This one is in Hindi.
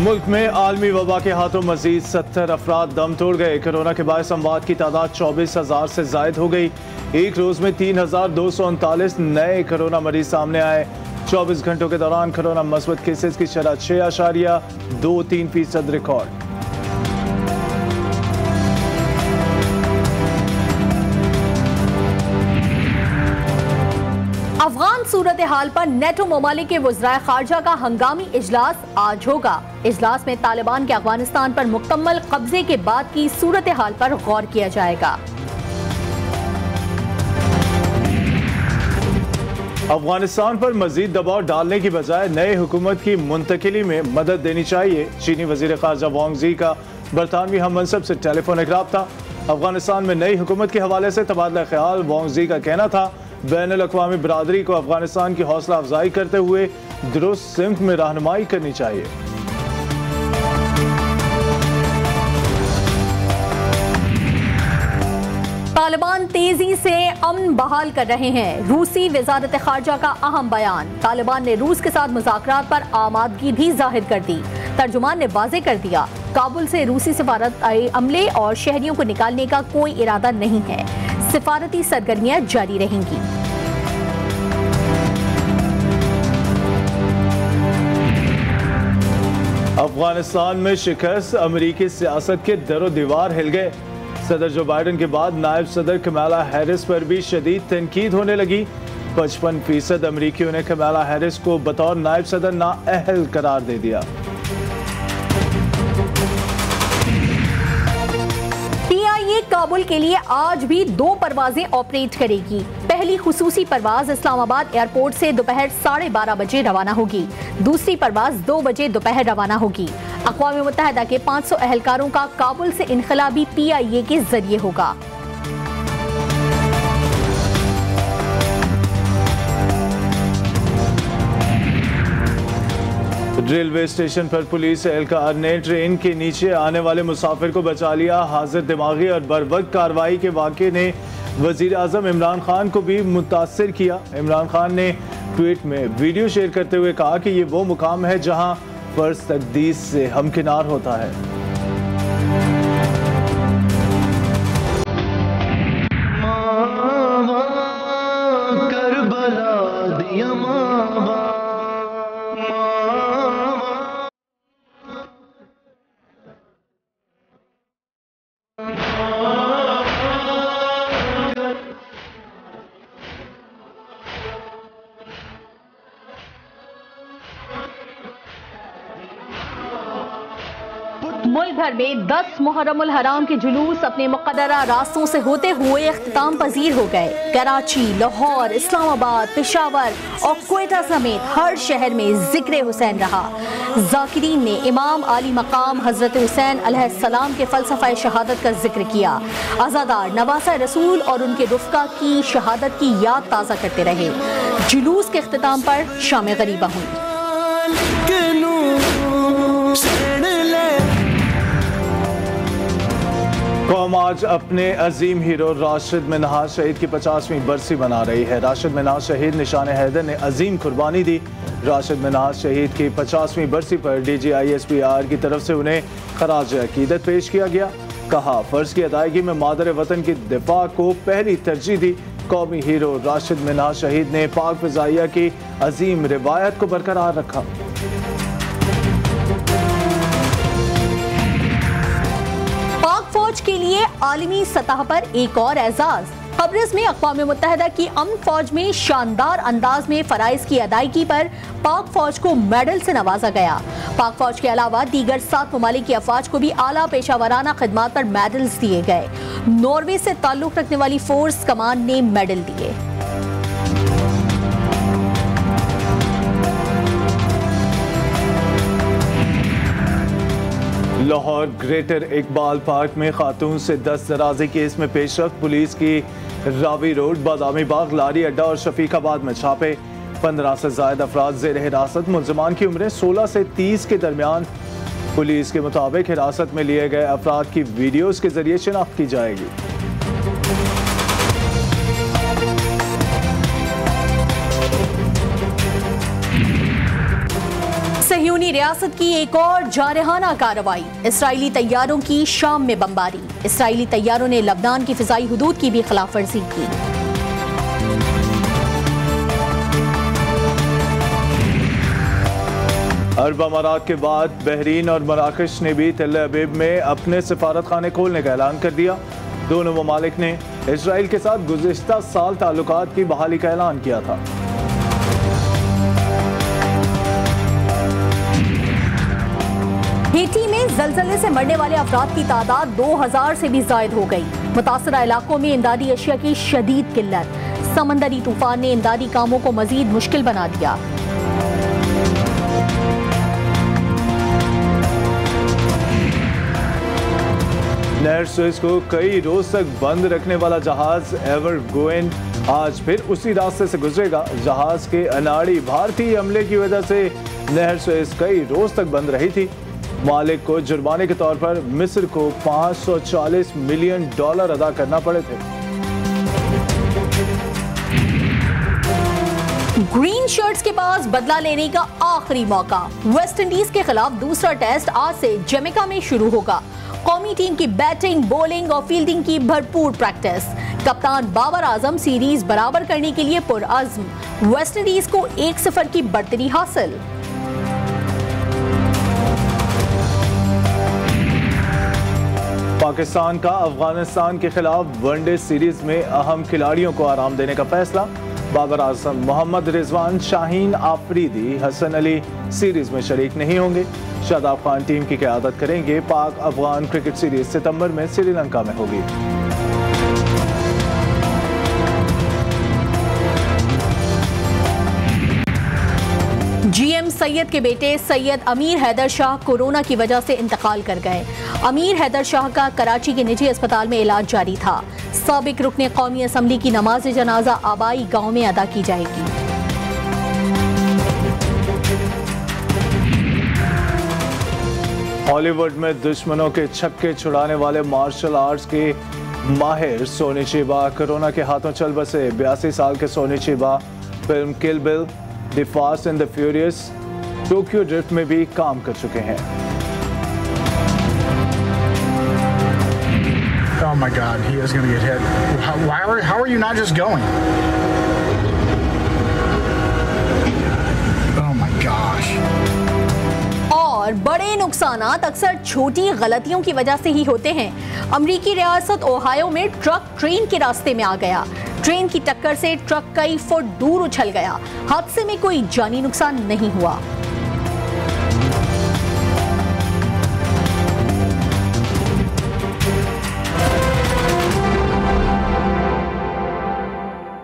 मुल्क में आलमी वबा के हाथों मजीद 70 अफराद दम तोड़ गए। कोरोना के बायस अमवात की तादाद 24,000 से जायद हो गई। एक रोज में 3,239 नए कोरोना मरीज सामने आए। 24 घंटों के दौरान कोरोना मस्बत केसेस की शरह 6.23% रिकॉर्ड। अफगान सूरत हाल पर नेटो ममालिक के वज़राए खारजा का हंगामी इजलास आज होगा। इजलास में तालिबान के अफगानिस्तान पर मुकम्मल कब्जे के बाद की सूरत हाल पर गौर किया जाएगा। अफगानिस्तान पर मजीद दबाव डालने की बजाय नए हुकूमत की मुंतकिली में मदद देनी चाहिए। चीनी वजीर खारजा वांग जी का बरतानवी हम मनसब से टेलीफोनिक राब्ता। अफगानिस्तान में नई हुकूमत के हवाले से तबादला ख्याल। वांग जी का कहना था बैनुल-अक़वामी बरादरी को अफगानिस्तान की हौसला अफजाई करते हुए दुरुस्त सिमत में रहनुमाई करनी चाहिए। तालिबान तेजी से अमन बहाल कर रहे हैं। रूसी वजारत खारजा का अहम बयान। तालिबान ने रूस के साथ मुज़ाकरात पर आमादगी भी जाहिर कर दी। तर्जुमान ने वाज़ेह कर दिया काबुल से रूसी सफारत अमले और शहरियों को निकालने का कोई इरादा नहीं है। सिफारती सरगर्मियां जारी रहेंगी। अफगानिस्तान में शिकस्त, अमरीकी सियासत के दरो दीवार हिल गए। सदर जो बाइडन के बाद नायब सदर कमाला हैरिस पर भी शदीद तनकीद होने लगी। 55% अमरीकियों ने कमाला हैरिस को बतौर नायब सदर नाअहल करार दे दिया। काबुल के लिए आज भी 2 परवाजें ऑपरेट करेगी। पहली खुसूसी परवाज इस्लामाबाद एयरपोर्ट से दोपहर 12:30 बजे रवाना होगी। दूसरी परवाज 2 बजे दोपहर रवाना होगी। अक़वाम मुत्तहिदा के 500 अहलकारों का काबुल से इनकलाबी PIA के जरिए होगा। रेलवे स्टेशन पर पुलिस एहलकार ने ट्रेन के नीचे आने वाले मुसाफिर को बचा लिया। हाजिर दिमागी और बरवक्त कार्रवाई के वाक़े ने वज़ीर आज़म इमरान खान को भी मुतासिर किया। इमरान खान ने ट्वीट में वीडियो शेयर करते हुए कहा कि ये वो मुकाम है जहां फ़र्ज़ तक़दीस से हमकिनार होता है। मुल्क भर में 10 मुहर्रमुल हराम के जुलूस अपने मुक़र्ररा रास्तों से होते हुए इख्तिताम पजीर हो गए। कराची, लाहौर, इस्लामाबाद, पेशावर और क्वेटा समेत हर शहर में जिक्र हुसैन रहा। ज़ाकिरीन ने इमाम आली मकाम हज़रत हुसैन अलैहिस्सलाम के फ़लसफ़ा शहादत का जिक्र किया। अज़ादार नवासा रसूल और उनके रुफ़का की शहादत की याद ताज़ा करते रहे। जुलूस के इख्तिताम पर शाम गरीबा हुई। कौम आज अपने अजीम हीरो राशिद मिन्हाज शहीद की 50वीं बरसी मना रही है। राशिद मिन्हाज शहीद निशान हैदर ने अजीम कुर्बानी दी। राशिद मिन्हाज शहीद की 50वीं बरसी पर DGISPR की तरफ से उन्हें खराज अकीदत पेश किया गया। कहा फ़र्ज की अदायगी में मादर वतन की दिफा को पहली तरजीह दी। कौमी हीरो राशिद मिन्हाज शहीद ने पाक फ़िज़ाइया की अजीम रिवायत को बरकरार रखा। फौज के लिए आलमी सतह पर एक और एजाज। तबरिज़ में अक़वाम मुत्तहिदा की अमन फौज में शानदार अंदाज में फ़राइज़ की अदायगी पर पाक फौज को मेडल से नवाजा गया। पाक फौज के अलावा दीगर 7 ममालिक की अफवाज को भी आला पेशावराना खिदमात पर मेडल्स दिए गए। नॉर्वे से ताल्लुक़ रखने वाली फोर्स कमान ने मेडल दिए। लाहौर ग्रेटर इकबाल पार्क में खातून से 10 दराजी केस में पेशरफ्त। पुलिस की रावी रोड, बादामी बाग, लारी अड्डा और शफीकाबाद में छापे। 15 से ज़ायद अफराद ज़ेर हिरासत। मुल्ज़िमान की उम्रें 16 से 30 के दरमियान। पुलिस के मुताबिक हिरासत में लिए गए अफराद की वीडियोज के जरिए शिनाख्त की जाएगी। सहयूनी अमरीकी रियासत की एक और जारहाना कार्रवाई, इसराइली तैयारों की शाम में बमबारी। इसराइली तैयारों ने लबनान की फिजाई हुदूद की भी खिलाफवर्जी की। अरब अमारात के बाद बहरीन और मराकश ने भी तल अबीब में अपने सिफारत खाने खोलने का ऐलान कर दिया। दोनों ममालिक ने इसराइल के साथ गुज़िश्ता साल ताल्लुकात की बहाली का ऐलान किया था। हेटी में जलजले से मरने वाले अफराद की तादाद 2000 से भी ज्यादा हो गई। मुतासरा इलाकों में इमदादी अशिया की शदीद किल्लत। समंदरी तूफान ने इमदादी कामों को मजीद मुश्किल बना दिया। नहर सुएज को कई रोज तक बंद रखने वाला जहाज एवर गोएन आज फिर उसी रास्ते से गुजरेगा। जहाज के अनाड़ी भारतीय हमले की वजह से नहर सुएज कई रोज तक बंद रही थी। मालिक को जुर्माने के तौर पर मिस्र को $540 मिलियन अदा करना पड़े थे। ग्रीन शर्ट्स के पास बदला लेने का आखिरी मौका। वेस्ट इंडीज के खिलाफ दूसरा टेस्ट आज से जमैका में शुरू होगा। कौमी टीम की बैटिंग, बॉलिंग और फील्डिंग की भरपूर प्रैक्टिस। कप्तान बाबर आजम सीरीज बराबर करने के लिए पुरअज़्म। वेस्ट इंडीज को 1-0 की बढ़तरी हासिल। पाकिस्तान का अफगानिस्तान के खिलाफ वनडे सीरीज में अहम खिलाड़ियों को आराम देने का फैसला। बाबर आजम, मोहम्मद रिजवान, शाहीन आफरीदी, हसन अली सीरीज में शरीक नहीं होंगे। शादाब खान टीम की क़यादत करेंगे। पाक अफगान क्रिकेट सीरीज सितंबर में श्रीलंका में होगी। जीएम सैयद के बेटे सैयद अमीर हैदर शाह कोरोना की वजह से इंतकाल कर गए। अमीर हैदर शाह का कराची के निजी अस्पताल में इलाज जारी था। साबिक रुकने कौमी असम्बली की नमाज जनाजा आबाई गांव में अदा की जाएगी। हॉलीवुड में दुश्मनों के छक्के छुड़ाने वाले मार्शल आर्ट्स के माहिर सोनी चिबा कोरोना के हाथों चल बसे। 82 साल के Sonny Chiba film Kill Bill, The Fast and the Furious, Tokyo Drift में भी काम कर चुके हैं। Oh my God, he is going to get hit. How are you not just going? Oh my gosh. और बड़े नुकसानात अक्सर छोटी गलतियों की वजह से ही होते हैं। अमरीकी रियासत ओहायो में ट्रक ट्रेन के रास्ते में आ गया। ट्रेन की टक्कर से ट्रक कई फुट दूर उछल गया। हादसे में कोई जानी नुकसान नहीं हुआ।